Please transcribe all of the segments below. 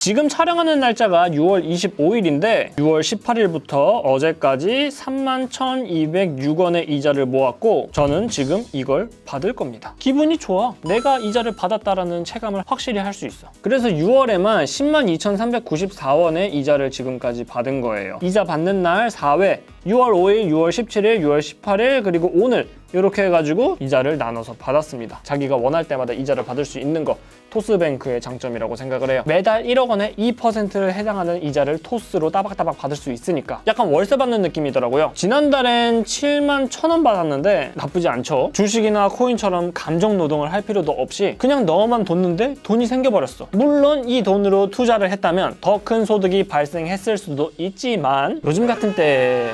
지금 촬영하는 날짜가 6월 25일인데 6월 18일부터 어제까지 31,206원의 이자를 모았고 저는 지금 이걸 받을 겁니다. 기분이 좋아. 내가 이자를 받았다라는 체감을 확실히 할 수 있어. 그래서 6월에만 102,394원의 이자를 지금까지 받은 거예요. 이자 받는 날 4회 6월 5일, 6월 17일, 6월 18일 그리고 오늘 이렇게 해가지고 이자를 나눠서 받았습니다. 자기가 원할 때마다 이자를 받을 수 있는 거 토스뱅크의 장점이라고 생각을 해요. 매달 1억 원에 2%를 해당하는 이자를 토스로 따박따박 받을 수 있으니까 약간 월세 받는 느낌이더라고요. 지난달엔 71,000원 받았는데 나쁘지 않죠. 주식이나 코인처럼 감정 노동을 할 필요도 없이 그냥 넣어만 뒀는데 돈이 생겨버렸어. 물론 이 돈으로 투자를 했다면 더 큰 소득이 발생했을 수도 있지만 요즘 같은 때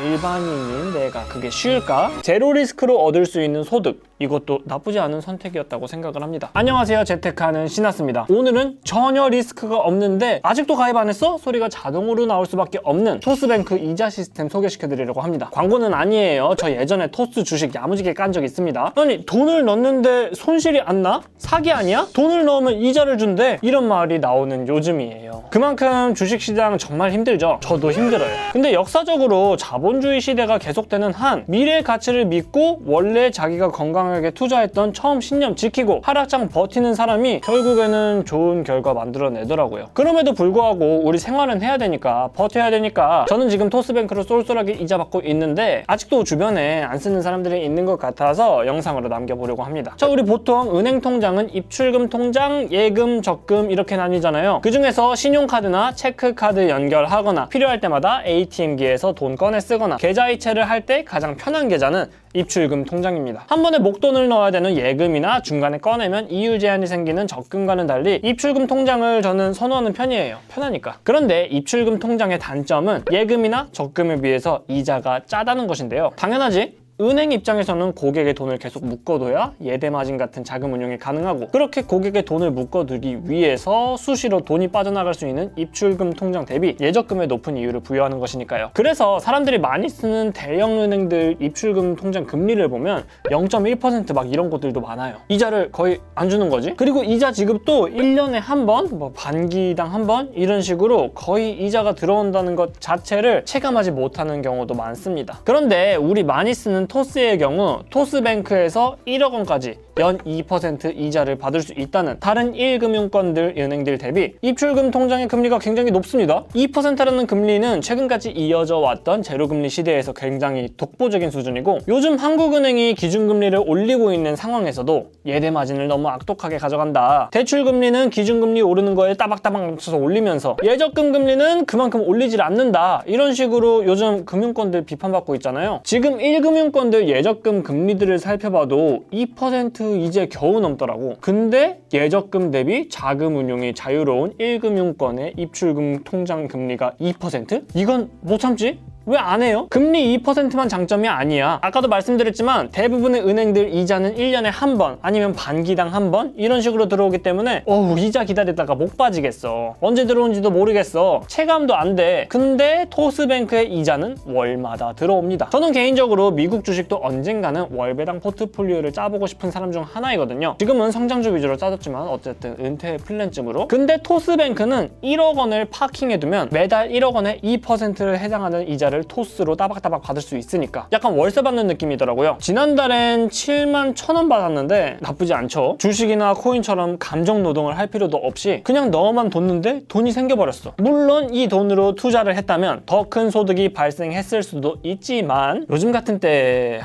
일반인인 내가 그게 쉬울까? 제로 리스크로 얻을 수 있는 소득, 이것도 나쁘지 않은 선택이었다고 생각을 합니다. 안녕하세요, 재테크하는 신하스입니다. 오늘은 전혀 리스크가 없는데 아직도 가입 안 했어? 소리가 자동으로 나올 수밖에 없는 토스뱅크 이자 시스템 소개시켜드리려고 합니다. 광고는 아니에요. 저 예전에 토스 주식 야무지게 깐 적 있습니다. 아니 돈을 넣는데 손실이 안 나? 사기 아니야? 돈을 넣으면 이자를 준대. 이런 말이 나오는 요즘이에요. 그만큼 주식시장 정말 힘들죠. 저도 힘들어요. 근데 역사적으로 자본주의 시대가 계속되는 한 미래의 가치를 믿고 원래 자기가 건강하게 투자했던 처음 신념 지키고 하락장 버티는 사람이 결국에는 좋은 결과 만들어내더라고요. 그럼에도 불구하고 우리 생활은 해야 되니까 버텨야 되니까 저는 지금 토스뱅크로 쏠쏠하게 이자 받고 있는데 아직도 주변에 안 쓰는 사람들이 있는 것 같아서 영상으로 남겨보려고 합니다. 자, 우리 보통 은행 통장은 입출금 통장, 예금, 적금 이렇게 나뉘잖아요. 그 중에서 신용카드나 체크카드 연결하거나 필요할 때마다 ATM기에서 돈 꺼내 쓰거나 계좌이체를 할 때 가장 편한 계좌는 입출금 통장입니다. 한 번에 목돈을 넣어야 되는 예금이나 중간에 꺼내면 이율 제한이 생기는 적금과는 달리 입출금 통장을 저는 선호하는 편이에요. 편하니까. 그런데 입출금 통장의 단점은 예금이나 적금에 비해서 이자가 짜다는 것인데요. 당연하지? 은행 입장에서는 고객의 돈을 계속 묶어둬야 예대 마진 같은 자금 운용이 가능하고 그렇게 고객의 돈을 묶어두기 위해서 수시로 돈이 빠져나갈 수 있는 입출금 통장 대비 예적금에 높은 이율을 부여하는 것이니까요. 그래서 사람들이 많이 쓰는 대형 은행들 입출금 통장 금리를 보면 0.1% 막 이런 곳들도 많아요. 이자를 거의 안 주는 거지. 그리고 이자 지급도 1년에 한 번, 뭐 반기당 한 번 이런 식으로 거의 이자가 들어온다는 것 자체를 체감하지 못하는 경우도 많습니다. 그런데 우리 많이 쓰는 토스의 경우 토스뱅크에서 1억 원까지 연 2% 이자를 받을 수 있다는 다른 1금융권들 은행들 대비 입출금 통장의 금리가 굉장히 높습니다. 2%라는 금리는 최근까지 이어져 왔던 제로금리 시대에서 굉장히 독보적인 수준이고 요즘 한국은행이 기준금리를 올리고 있는 상황에서도 예대 마진을 너무 악독하게 가져간다. 대출금리는 기준금리 오르는 거에 따박따박 맞춰서 올리면서 예적금 금리는 그만큼 올리질 않는다. 이런 식으로 요즘 금융권들 비판받고 있잖아요. 지금 1금융권들 예적금 금리들을 살펴봐도 2% 이제 겨우 넘더라고. 근데 예적금 대비 자금 운용이 자유로운 1금융권의 입출금 통장 금리가 2%? 이건 못 참지? 왜 안 해요? 금리 2%만 장점이 아니야. 아까도 말씀드렸지만 대부분의 은행들 이자는 1년에 한 번 아니면 반기당 한 번 이런 식으로 들어오기 때문에 이자 기다리다가 목 빠지겠어. 언제 들어온지도 모르겠어. 체감도 안 돼. 근데 토스뱅크의 이자는 월마다 들어옵니다. 저는 개인적으로 미국 주식도 언젠가는 월배당 포트폴리오를 짜보고 싶은 사람 중 하나이거든요. 지금은 성장주 위주로 짜졌지만 어쨌든 은퇴 플랜쯤으로. 근데 토스뱅크는 1억 원을 파킹해두면 매달 1억 원에 2%를 해당하는 이자를 토스로 따박따박 받을 수 있으니까 약간 월세 받는 느낌이더라고요. 지난달엔 71,000원 받았는데 나쁘지 않죠. 주식이나 코인처럼 감정 노동을 할 필요도 없이 그냥 넣어만 뒀는데 돈이 생겨버렸어. 물론 이 돈으로 투자를 했다면 더 큰 소득이 발생했을 수도 있지만 요즘 같은 때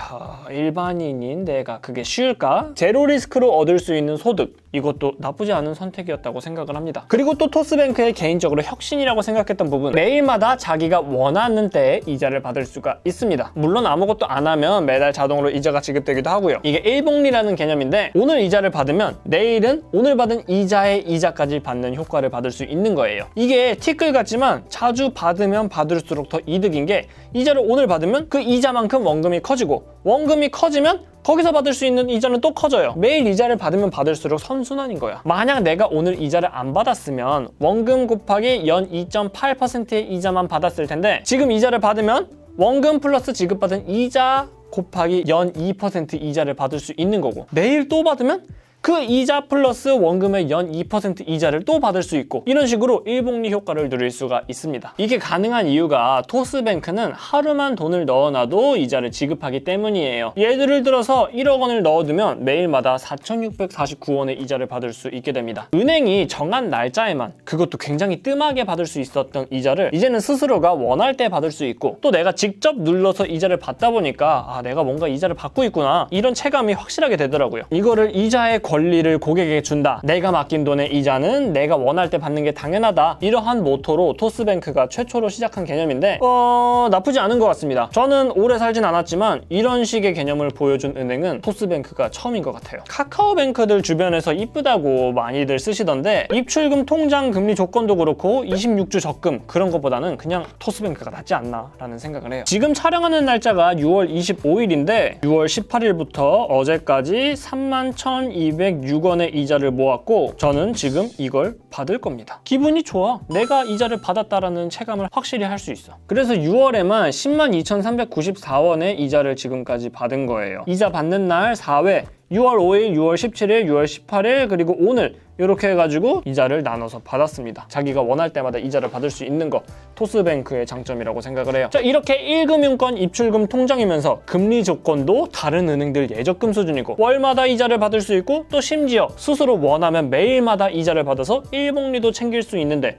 일반인인 내가 그게 쉬울까? 제로 리스크로 얻을 수 있는 소득, 이것도 나쁘지 않은 선택이었다고 생각을 합니다. 그리고 또 토스뱅크의 개인적으로 혁신이라고 생각했던 부분, 매일마다 자기가 원하는 때에 이자를 받을 수가 있습니다. 물론 아무것도 안 하면 매달 자동으로 이자가 지급되기도 하고요. 이게 일복리라는 개념인데 오늘 이자를 받으면 내일은 오늘 받은 이자의 이자까지 받는 효과를 받을 수 있는 거예요. 이게 티끌 같지만 자주 받으면 받을수록 더 이득인 게 이자를 오늘 받으면 그 이자만큼 원금이 커지고 원금이 커지면 거기서 받을 수 있는 이자는 또 커져요. 매일 이자를 받으면 받을수록 선순환인 거야. 만약 내가 오늘 이자를 안 받았으면 원금 곱하기 연 2.8%의 이자만 받았을 텐데 지금 이자를 받으면 원금 플러스 지급받은 이자 곱하기 연 2% 이자를 받을 수 있는 거고 내일 또 받으면 그 이자 플러스 원금의 연 2% 이자를 또 받을 수 있고 이런 식으로 일복리 효과를 누릴 수가 있습니다. 이게 가능한 이유가 토스뱅크는 하루만 돈을 넣어놔도 이자를 지급하기 때문이에요. 예를 들어서 1억 원을 넣어두면 매일마다 4,649원의 이자를 받을 수 있게 됩니다. 은행이 정한 날짜에만, 그것도 굉장히 뜸하게 받을 수 있었던 이자를 이제는 스스로가 원할 때 받을 수 있고, 또 내가 직접 눌러서 이자를 받다 보니까 아, 내가 뭔가 이자를 받고 있구나, 이런 체감이 확실하게 되더라고요. 이거를 이자의 권리를 고객에게 준다, 내가 맡긴 돈의 이자는 내가 원할 때 받는 게 당연하다, 이러한 모토로 토스뱅크가 최초로 시작한 개념인데 나쁘지 않은 것 같습니다. 저는 오래 살진 않았지만 이런 식의 개념을 보여준 은행은 토스뱅크가 처음인 것 같아요. 카카오뱅크들 주변에서 이쁘다고 많이들 쓰시던데 입출금 통장 금리 조건도 그렇고 26주 적금 그런 것보다는 그냥 토스뱅크가 낫지 않나 라는 생각을 해요. 지금 촬영하는 날짜가 6월 25일인데 6월 18일부터 어제까지 31,206원의 이자를 모았고 저는 지금 이걸 받을 겁니다. 기분이 좋아. 내가 이자를 받았다라는 체감을 확실히 할 수 있어. 그래서 6월에만 102,394원의 이자를 지금까지 받은 거예요. 이자 받는 날 4회 6월 5일, 6월 17일, 6월 18일, 그리고 오늘 이렇게 해가지고 이자를 나눠서 받았습니다. 자기가 원할 때마다 이자를 받을 수 있는 거, 토스뱅크의 장점이라고 생각을 해요. 자, 이렇게 1금융권 입출금 통장이면서 금리 조건도 다른 은행들 예적금 수준이고 월마다 이자를 받을 수 있고 또 심지어 스스로 원하면 매일마다 이자를 받아서 일복리도 챙길 수 있는데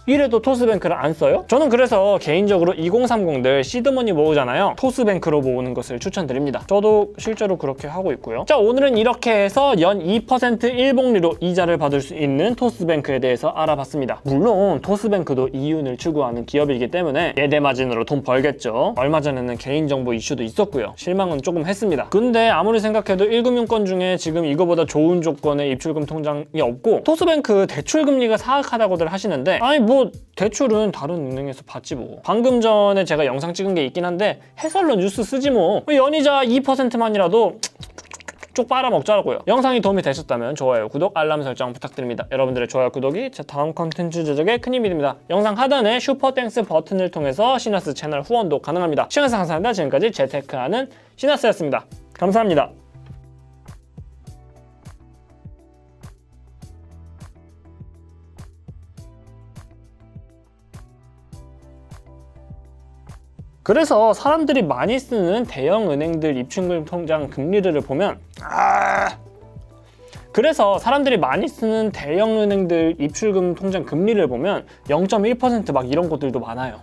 이래도 토스뱅크를 안 써요? 저는 그래서 개인적으로 2030들 시드머니 모으잖아요. 토스뱅크로 모으는 것을 추천드립니다. 저도 실제로 그렇게 하고 있고요. 자, 오늘은 이렇게 해서 연 2% 일복리로 이자를 받을 수 있는 토스뱅크에 대해서 알아봤습니다. 물론 토스뱅크도 이윤을 추구하는 기업이기 때문에 예대마진으로 돈 벌겠죠. 얼마 전에는 개인정보 이슈도 있었고요. 실망은 조금 했습니다. 근데 아무리 생각해도 1금융권 중에 지금 이거보다 좋은 조건의 입출금 통장이 없고 토스뱅크 대출금리가 사악하다고들 하시는데 아니 뭐 대출은 다른 은행에서 받지 뭐. 방금 전에 제가 영상 찍은 게 있긴 한데 해설로 뉴스 쓰지 뭐. 연이자 2%만이라도 쭉 빨아먹자고요. 영상이 도움이 되셨다면 좋아요, 구독, 알람 설정 부탁드립니다. 여러분들의 좋아요, 구독이 제 다음 컨텐츠 제작에 큰 힘이 됩니다. 영상 하단에 슈퍼땡스 버튼을 통해서 시나스 채널 후원도 가능합니다. 시청해주셔서 감사합니다. 지금까지 재테크하는 시나스였습니다. 감사합니다. 그래서 사람들이 많이 쓰는 대형 은행들 입출금 통장 금리를 보면 그래서 사람들이 많이 쓰는 대형 은행들 입출금 통장 금리를 보면 0.1% 막 이런 것들도 많아요.